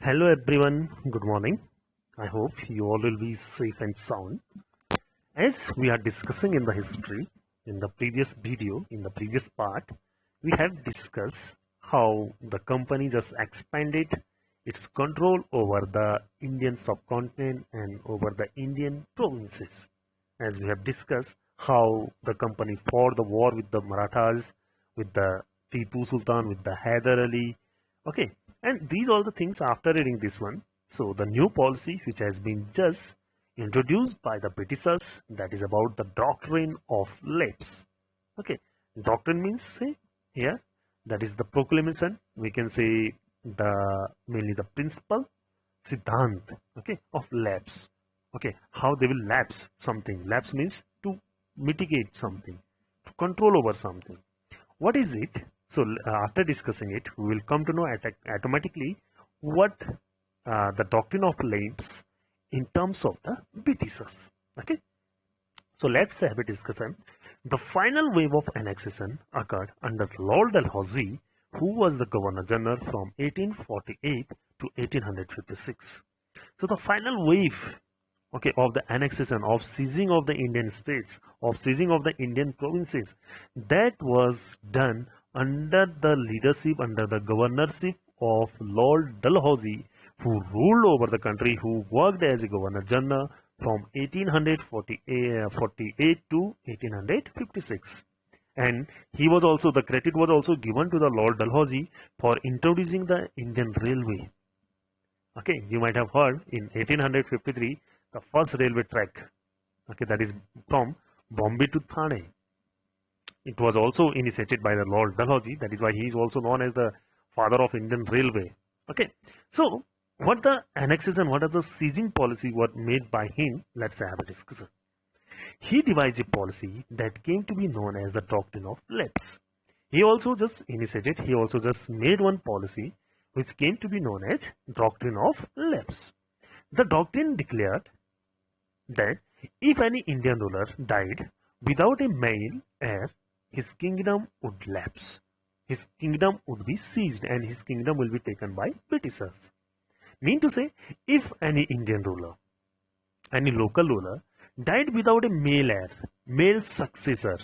Hello everyone, good morning. I hope you all will be safe and sound. As we are discussing in the history, in the previous video, in the previous part, we have discussed how the company just expanded its control over the Indian subcontinent and over the Indian provinces. As we have discussed how the company fought the war with the Marathas, with the Tipu Sultan, with the Hyder Ali. Okay, and these all the things after reading this one. So the new policy which has been just introduced by the Britishers, that is about the doctrine of lapse. Okay, doctrine means say here that is the proclamation. We can say the mainly the principle, siddhant, okay, of lapse. Okay, how they will lapse something. Lapse means to mitigate something, to control over something. What is it? So after discussing it, we will come to know automatically what the doctrine of lapse in terms of the Britishers. Okay, so let's have a discussion. The final wave of annexation occurred under Lord Dalhousie, who was the Governor General from 1848 to 1856. So the final wave, okay, of the annexation, of seizing of the Indian states, of seizing of the Indian provinces, that was done under the leadership, under the governorship of Lord Dalhousie, who ruled over the country, who worked as a Governor General from 1848 to 1856. And he was also, the credit was also given to the Lord Dalhousie for introducing the Indian Railway. Okay, you might have heard in 1853 the first railway track, okay, that is from Bombay to Thane. It was also initiated by the Lord Dalhousie. That is why he is also known as the father of Indian Railway. Okay, so what the annexation, what are the seizing policy were made by him? Let's have a discussion. He devised a policy that came to be known as the doctrine of lapse. He also just made one policy which came to be known as doctrine of lapse. The doctrine declared that if any Indian ruler died without a male heir, his kingdom would lapse. His kingdom would be seized and his kingdom will be taken by Britishers. Mean to say, if any Indian ruler, any local ruler, died without a male heir, male successor,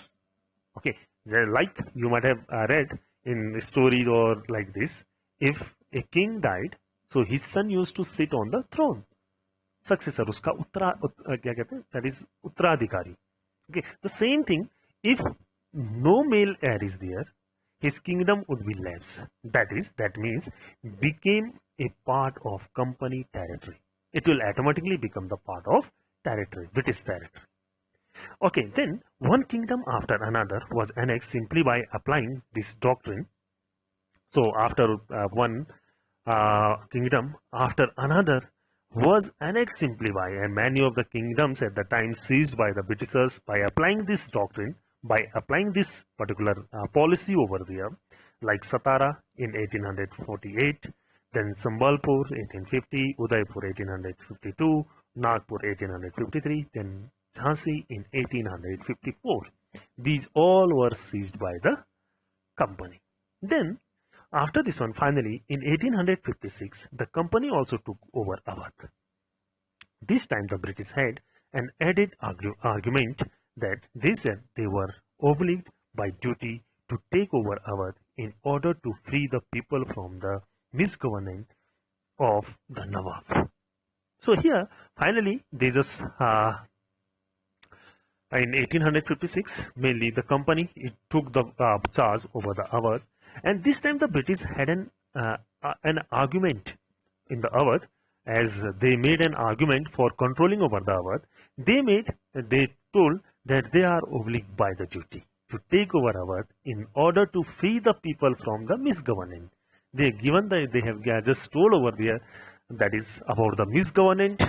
okay, like you might have read in stories or like this, if a king died, so his son used to sit on the throne. Successor, उसका क्या कहते हैं, that is उत्तराधिकारी. Okay, the same thing, if no male heir is there, his kingdom would be lapse. That means became a part of company territory. It will automatically become the part of territory, British territory. Okay, then one kingdom after another was annexed simply by applying this doctrine. So after one kingdom after another was annexed simply by, and many of the kingdoms at the time seized by the Britishers by applying this doctrine, by applying this particular policy over there, like Satara in 1848, then Sambalpur 1850, Udaipur 1852, Nagpur 1853, then Jhansi in 1854. These all were seized by the company. Then after this one, finally in 1856, the company also took over Awadh. This time the British had an added argument that they said they were obliged by duty to take over Awadh in order to free the people from the misgovernance of the Nawab. So here, finally, they just in 1856, mainly the company took the charge over the Awadh, and this time the British had an argument in the Awadh, as they made an argument for controlling over the Awadh. They told that they are obliged by the duty to take over Awadh in order to free the people from the misgovernance. They have just told over there that is about the misgovernance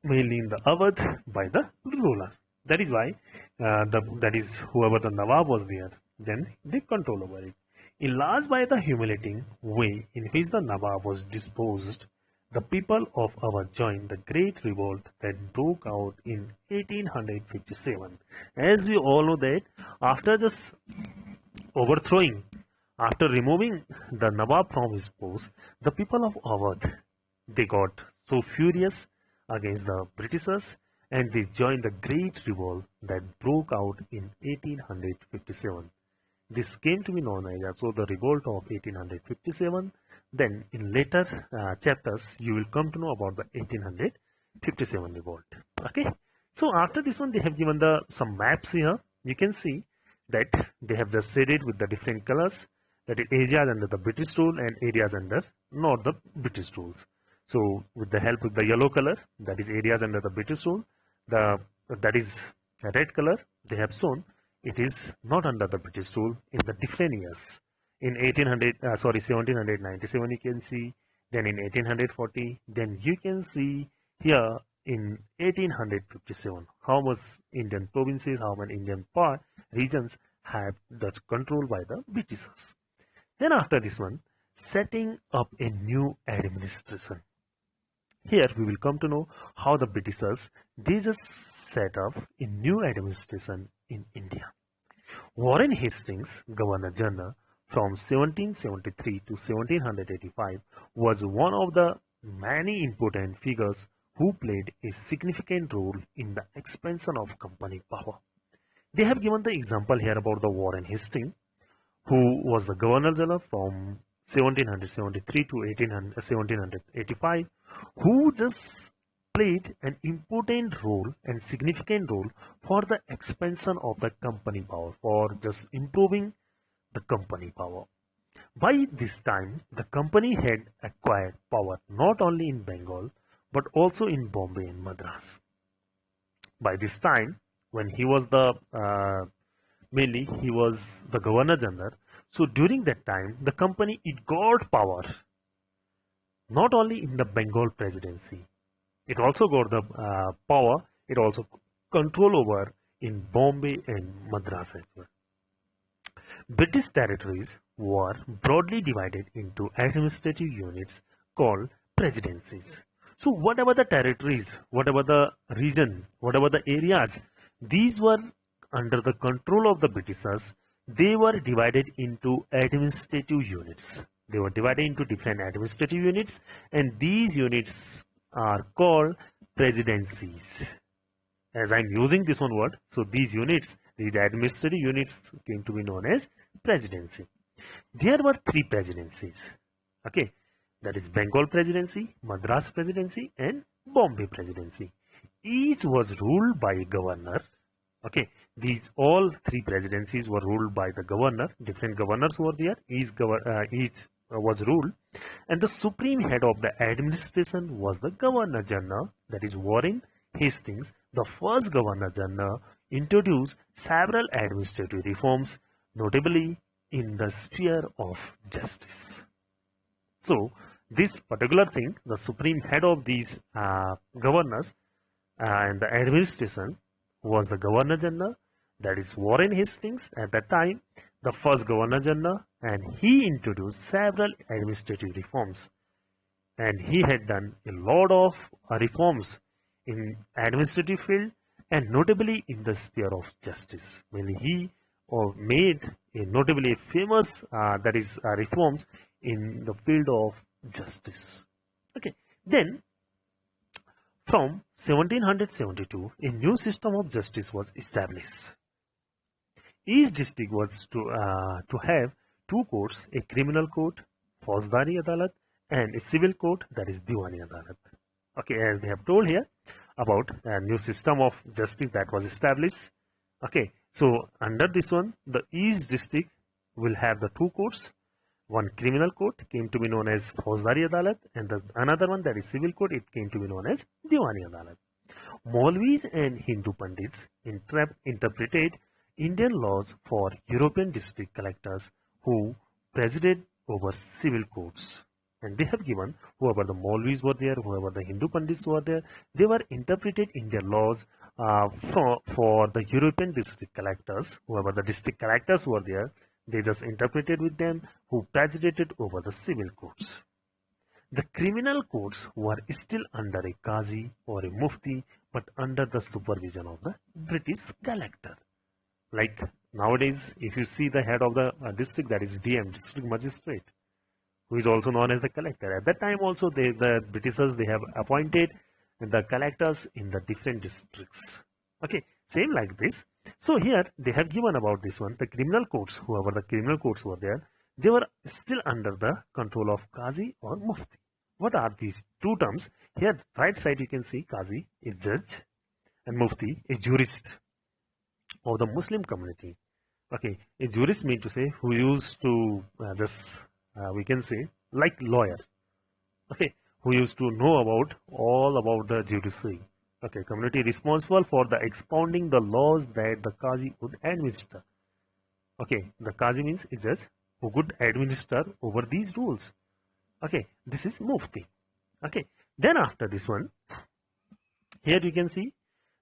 mainly in the Awadh by the ruler. That is why that is whoever the Nawab was there, then they control over it. Enlarged by the humiliating way in which the Nawab was disposed, the people of Awadh joined the great revolt that broke out in 1857. As we all know that after just overthrowing After removing the Nawab from his post, the people of Awadh, they got so furious against the Britishers and they joined the great revolt that broke out in 1857. This came to be known as also the revolt of 1857. Then in later chapters, you will come to know about the 1857 revolt. Okay. So after this one, they have given the some maps here. You can see that they have just shaded with the different colors. That is areas under the British rule and areas under not the British rules. So with the help of the yellow color, that is areas under the British rule, that is a red color they have shown it is not under the British rule in the different years. In 1797 you can see, then in 1840, then you can see here in 1857 how much Indian provinces, how many Indian regions have that controlled by the Britishers. Then after this one, setting up a new administration. Here we will come to know how the Britishers, they just set up a new administration in India. Warren Hastings, Governor General from 1773 to 1785, was one of the many important figures who played a significant role in the expansion of company power. They have given the example here about the Warren Hastings, who was the Governor General from 1773 to 1785, who just played an important role and significant role for the expansion of the company power, for just improving the company power. By this time, the company had acquired power not only in Bengal but also in Bombay and Madras. By this time, when he was the mainly he was the Governor General, so during that time the company, it got power not only in the Bengal presidency, it also got the power, it also control over in Bombay and Madras as well. British territories were broadly divided into administrative units called presidencies. So whatever the territories, whatever the region, whatever the areas, these were under the control of the Britishers, they were divided into administrative units. They were divided into different administrative units, and these units are called presidencies. As I'm using this one word, so these units, these administrative units came to be known as presidency. There were three presidencies. Okay, that is Bengal presidency, Madras presidency, and Bombay presidency. Each was ruled by a governor. Okay, these all three presidencies were ruled by the governor. Different governors were there. Each was ruled, and the supreme head of the administration was the Governor General, that is Warren Hastings. The first Governor General introduced several administrative reforms, notably in the sphere of justice. So this particular thing, the supreme head of these governors and the administration was the Governor General, that is Warren Hastings at that time, the first Governor General, and he introduced several administrative reforms. And he had done a lot of reforms in administrative field and notably in the sphere of justice. When he made a notably famous reforms in the field of justice. Okay, then from 1772, a new system of justice was established. Each district was to have two courts, a criminal court, Faujdari Adalat, and a civil court, that is Diwani Adalat. Okay, as they have told here about a new system of justice that was established. Okay, so under this one, the each district will have the two courts. One criminal court came to be known as Faujdari Adalat, and another one, that is civil court, it came to be known as Diwani Adalat. Maulvis and Hindu Pandits interpreted Indian laws for European district collectors who presided over civil courts. And they have given, whoever the Maulvis were there, whoever the Hindu Pandits were there, they were interpreted Indian laws for the European district collectors. Whoever the district collectors were there, they just interpreted with them, who presided over the civil courts. The criminal courts were still under a Qazi or a Mufti, but under the supervision of the British collector. Like Nowadays, if you see the head of the district, that is DM, district magistrate, who is also known as the collector. At that time also, the Britishers, they have appointed the collectors in the different districts. Okay, same like this. So here they have given about this one, the criminal courts, whoever the criminal courts were there, they were still under the control of Qazi or Mufti. What are these two terms? Here, right side you can see Qazi is judge and Mufti is jurist of the Muslim community. Okay, a jurist means to say who used to we can say like lawyer. Okay, who used to know about all about the judiciary. Okay, community responsible for the expounding the laws that the Qazi would administer. Okay, the Qazi means is just who could administer over these rules. Okay, this is Mufti. Okay, then after this one, here you can see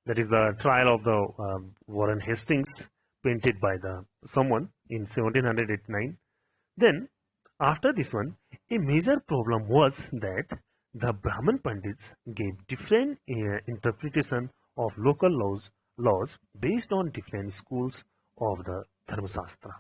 that is the trial of the Warren Hastings, painted by the someone in 1789. Then after this one, a major problem was that the Brahmin Pandits gave different interpretation of local laws based on different schools of the Dharmasastra.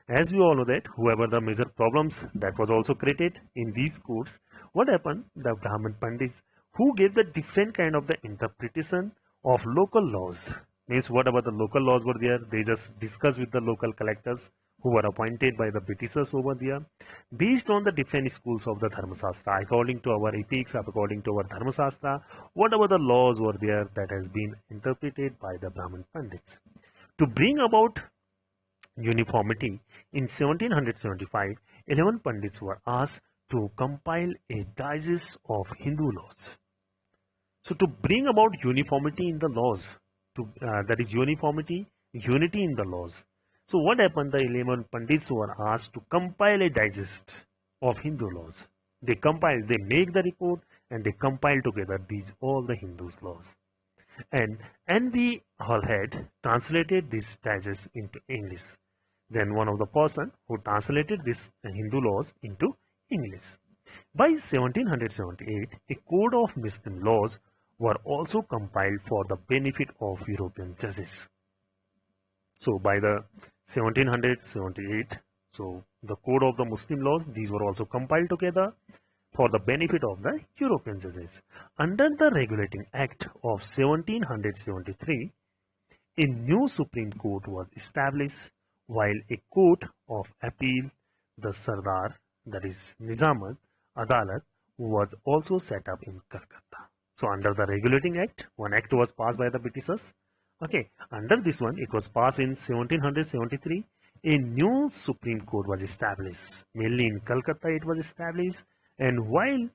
As we all know that whoever the major problems that was also created in these schools, what happened? The Brahmin Pandits who gave the different kind of the interpretation of local laws. Means whatever the local laws were there, they just discussed with the local collectors who were appointed by the Britishers over there, based on the different schools of the Dharmasastra, according to our epics, according to our Dharmasastra, whatever the laws were there that has been interpreted by the Brahmin Pandits. To bring about uniformity, in 1775, 11 Pandits were asked to compile a digest of Hindu laws. So to bring about uniformity in the laws, that is unity in the laws. So what happened? The 11 Pandits were asked to compile a digest of Hindu laws. They make the report and they compile together all the Hindus laws. And we all had translated this digest into English. Then one of the person who translated this Hindu laws into English. By 1778, a code of Muslim laws were also compiled for the benefit of European judges. So by the 1778, so the code of the Muslim laws, these were also compiled together for the benefit of the European judges. Under the Regulating Act of 1773, a new Supreme Court was established, while a court of appeal, the Sardar, that is Nizamat Adalat, was also set up in Calcutta. So under the Regulating Act, one act was passed by the Britishers. Okay, under this one, it was passed in 1773. A new Supreme Court was established. Mainly in Calcutta it was established. And while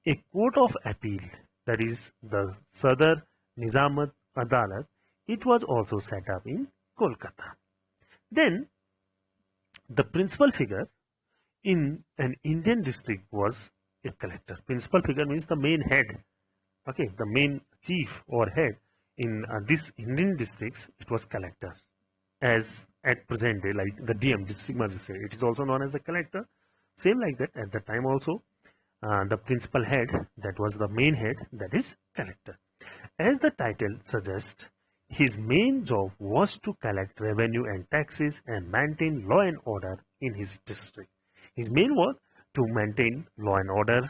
a court of appeal, that is the Sadar Nizamat Adalat, it was also set up in Kolkata. Then the principal figure in an Indian district was a collector. Principal figure means the main head. Okay, the main chief or head in this Indian districts, it was collector. As at present day, like the DM, district magistrate, it is also known as the collector. Same like that at the time also, the principal head, that was the main head, that is collector. As the title suggests, his main job was to collect revenue and taxes and maintain law and order in his district. His main work to maintain law and order,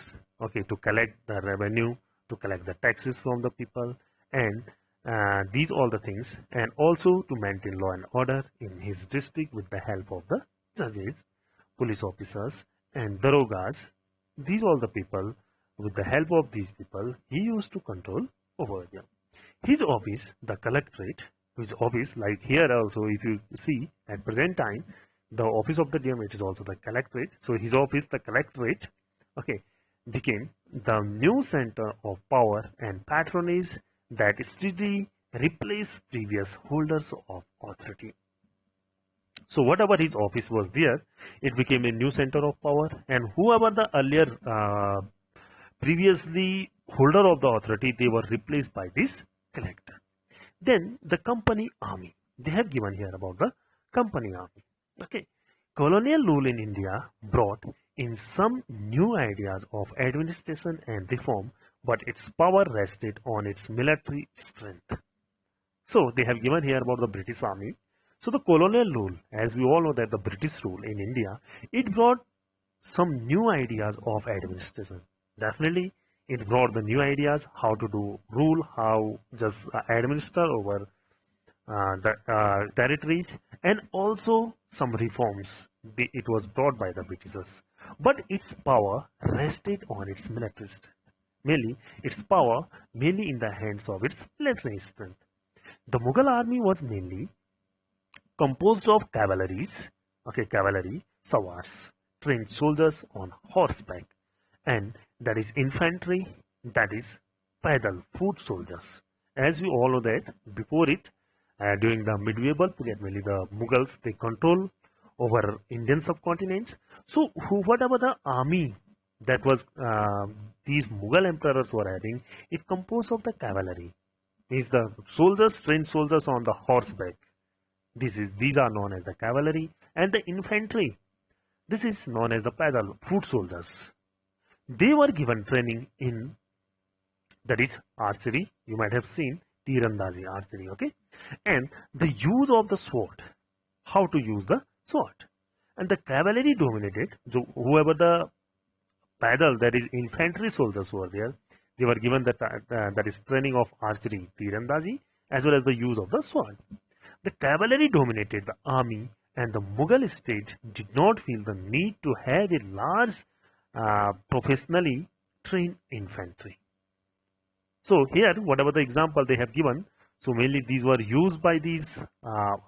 okay, to collect the revenue, to collect the taxes from the people, and these all the things, and also to maintain law and order in his district with the help of the judges, police officers, and darogas. These all the people, with the help of these people, he used to control over them. His office, the collectorate, his office, like here also, if you see at present time, the office of the DM, it is also the collectorate. So his office, the collectorate, okay, became the new center of power and patronage that steadily replaced previous holders of authority. So whatever his office was there, it became a new center of power, and whoever the earlier previously holder of the authority, they were replaced by this collector. Then the company army, they have given here about the company army. Okay, colonial rule in India brought in some new ideas of administration and reform, but its power rested on its military strength. So they have given here about the British army. So the colonial rule, as we all know that the British rule in India, it brought some new ideas of administration. Definitely, it brought the new ideas how to do rule, how just administer over the territories, and also some reforms. It was brought by the Britishers, but its power rested on its military strength. Mainly, its power mainly in the hands of its military strength. The Mughal army was mainly composed of cavalry, sawars, trained soldiers on horseback, and that is infantry, that is pedal foot soldiers. As we all know that before it, during the medieval period, mainly the Mughals, they control over Indian subcontinent. So whatever the army that was these Mughal emperors were having, it composed of the cavalry. Means the soldiers, trained soldiers on the horseback. These are known as the cavalry, and the infantry. This is known as the pedal foot soldiers. They were given training in, that is archery. You might have seen tirandazi, archery, okay, and the use of the sword, how to use the sword. And the cavalry dominated. So whoever the pedal, that is infantry soldiers were there, they were given that is training of archery, tirandazi, as well as the use of the sword. The cavalry dominated the army, and the Mughal state did not feel the need to have a large professionally trained infantry. So here, whatever the example they have given, so mainly these were used by these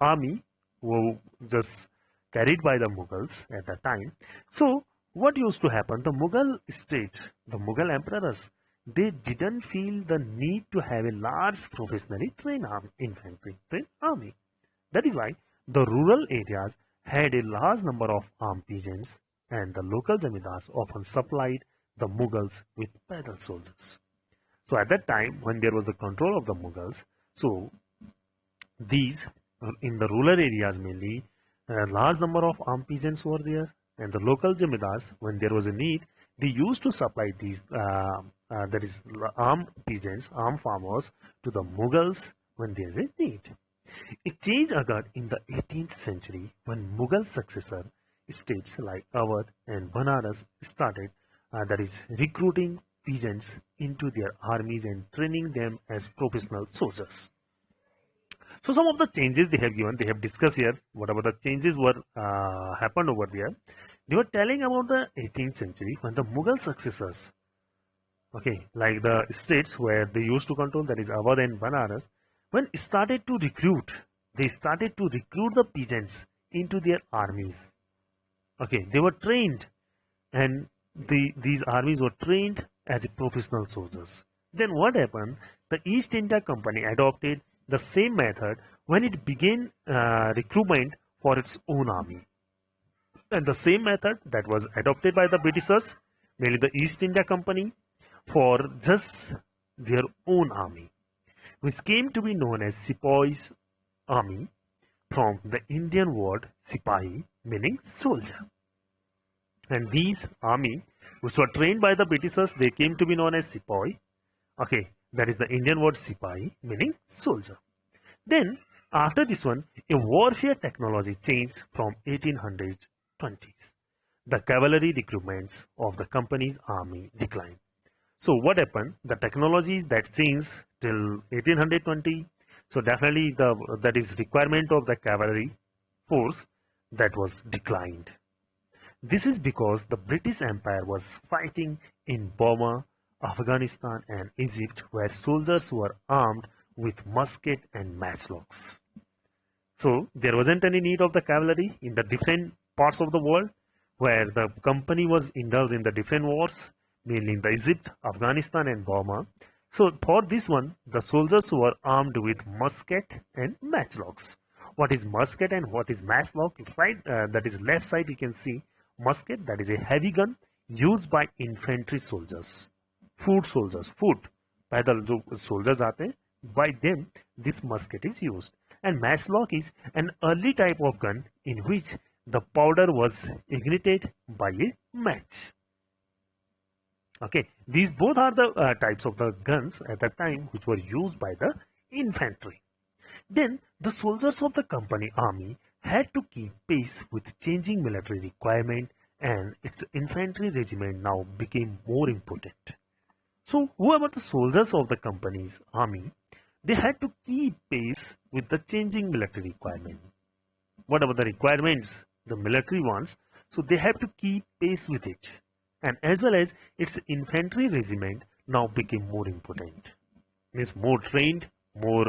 army who just carried by the Mughals at that time. So what used to happen? The Mughal state, the Mughal emperors, they didn't feel the need to have a large professionally trained infantry trained army. That is why the rural areas had a large number of armed peasants, and the local zamindars often supplied the Mughals with pedal soldiers. So at that time, when there was the control of the Mughals, so these in the rural areas mainly, a large number of armed peasants were there, and the local zamindars, when there was a need, they used to supply these that is armed peasants, armed farmers to the Mughals when there is a need. A change occurred in the 18th century when Mughal successor states like Awadh and Banaras started, that is recruiting peasants into their armies and training them as professional soldiers. So some of the changes they have given, they have discussed here, whatever the changes were happened over there. They were telling about the 18th century when the Mughal successors, okay, like the states where they used to control, that is Awadh and Banaras, when started to recruit, they started to recruit the peasants into their armies. Okay, they were trained, and these armies were trained as professional soldiers. Then what happened? The East India Company adopted the same method when it began recruitment for its own army. And the same method that was adopted by the Britishers, mainly the East India Company, for just their own army, which came to be known as Sepoy's army, from the Indian word Sipahi, meaning soldier. And these army, which were trained by the Britishers, they came to be known as Sepoy. Okay, that is the Indian word Sipahi, meaning soldier. Then, after this one, a warfare technology changed from 1820s. The cavalry recruitments of the company's army declined. So what happened? The technologies that changed till 1820, so definitely that is requirement of the cavalry force that was declined. This is because the British Empire was fighting in Burma, Afghanistan and Egypt, where soldiers were armed with musket and matchlocks. So there wasn't any need of the cavalry in the different parts of the world where the company was indulged in the different wars, mainly in the Egypt, Afghanistan and Burma. So for this one, the soldiers were armed with musket and matchlocks. What is musket and what is matchlock? Right, that is left side you can see musket, that is a heavy gun used by infantry soldiers, foot soldiers, foot पैदल जो soldiers आते हैं, by them this musket is used. And matchlock is an early type of gun in which the powder was ignited by a match. Okay, these both are the types of the guns at that time which were used by the infantry. Then the soldiers of the company army had to keep pace with changing military requirement, and its infantry regiment now became more important. So whoever the soldiers of the company's army, they had to keep pace with the changing military requirement. Whatever the requirements the military wants, so they have to keep pace with it. And as well as its infantry regiment now became more important. Means more trained, more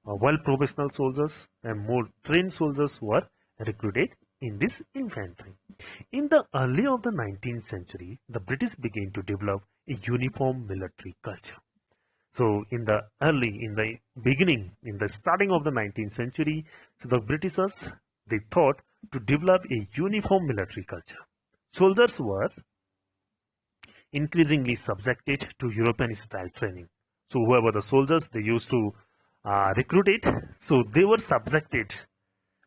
well professional soldiers and more trained soldiers were recruited in this infantry. In the early of the 19th century, the British began to develop a uniform military culture. So in the beginning, in the starting of the 19th century, so the Britishers, they thought to develop a uniform military culture. Soldiers were increasingly subjected to European style training. So whoever the soldiers they used to recruit it, so they were subjected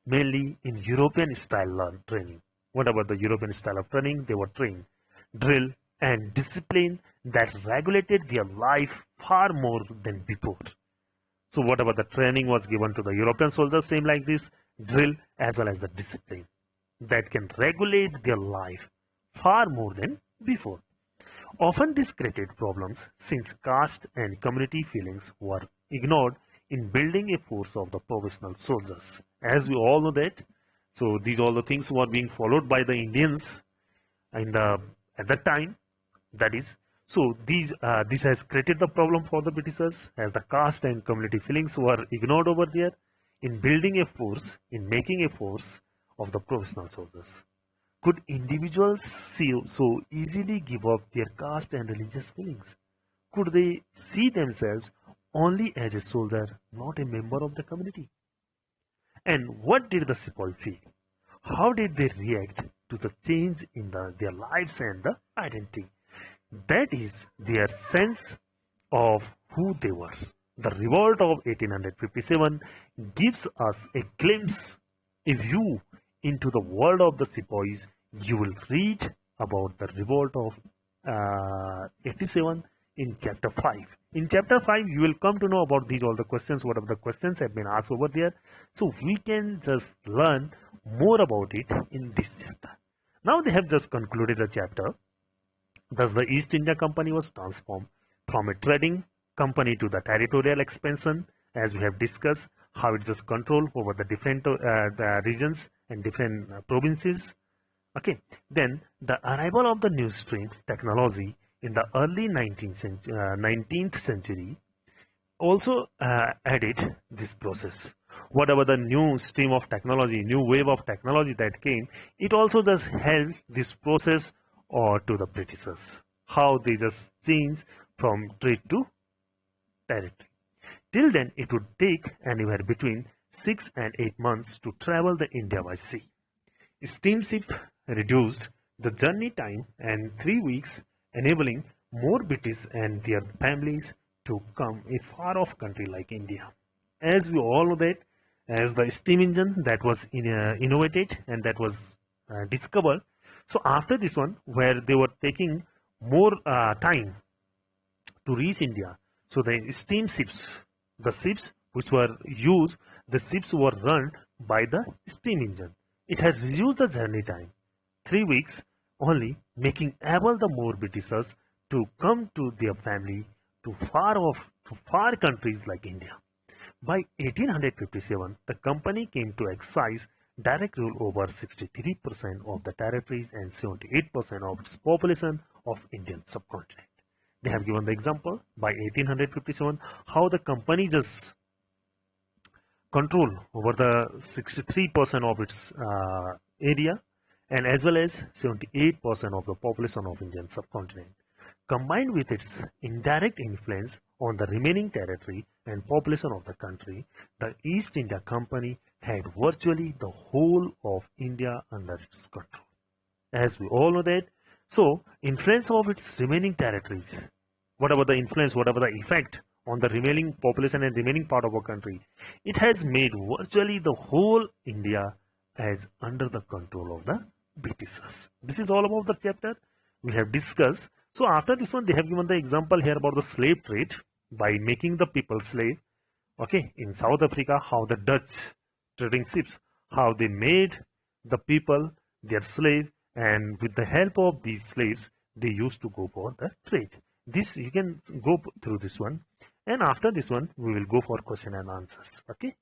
mainly in European style training. Whatever the European style of training, they were trained, drill and discipline that regulated their life far more than before. So whatever the training was given to the European soldiers, same like this, drill as well as the discipline that can regulate their life far more than before. Often this created problems since caste and community feelings were ignored in building a force of the professional soldiers. As we all know that, so these all the things were being followed by the Indians at that time. That is, so this has created the problem for the Britishers as the caste and community feelings were ignored over there in building a force, in making a force of the professional soldiers. Could individuals so easily give up their caste and religious feelings? Could they see themselves only as a soldier, not a member of the community? And what did the sepoy feel? How did they react to the change in their lives and the identity? That is their sense of who they were. The revolt of 1857 gives us a glimpse, a view into the world of the sepoys. You will read about the revolt of 87 in chapter 5. In chapter 5, you will come to know about these all the questions, whatever the questions have been asked over there. So we can just learn more about it in this chapter. Now they have just concluded the chapter. Thus the East India Company was transformed from a trading company to the territorial expansion, as we have discussed how it just control over the different the regions and different provinces. Okay, then the arrival of the new stream technology in the early 19th century also added this process. Whatever the new stream of technology, new wave of technology that came, it also just helped this process or to the Britishers, how they just changed from trade to territory. Till then, it would take anywhere between 6 and 8 months to travel the India by sea. Steamship reduced the journey time and 3 weeks, enabling more British and their families to come a far-off country like India. As we all know that, as the steam engine that was innovated and that was discovered, so after this one, where they were taking more time to reach India, so the steamships, the ships which were used, the ships were run by the steam engine. It had reduced the journey time, 3 weeks only, making able the more Britishers to come to their family to far countries like India. By 1857, the company came to exercise direct rule over 63% of the territories and 78% of its population of Indian subcontinent. They have given the example by 1857 how the company just control over the 63% of its area and as well as 78% of the population of Indian subcontinent. Combined with its indirect influence on the remaining territory and population of the country, the East India Company had virtually the whole of India under its control. As we all know that, so influence of its remaining territories, whatever the influence, whatever the effect on the remaining population and remaining part of our country, it has made virtually the whole India as under the control of the Britishers. This is all about the chapter we have discussed. So after this one, they have given the example here about the slave trade by making the people slave. Okay, in South Africa, how the Dutch trading ships, how they made the people their slave, and with the help of these slaves, they used to go for the trade. This you can go through this one, and after this one, we will go for question and answers. Okay.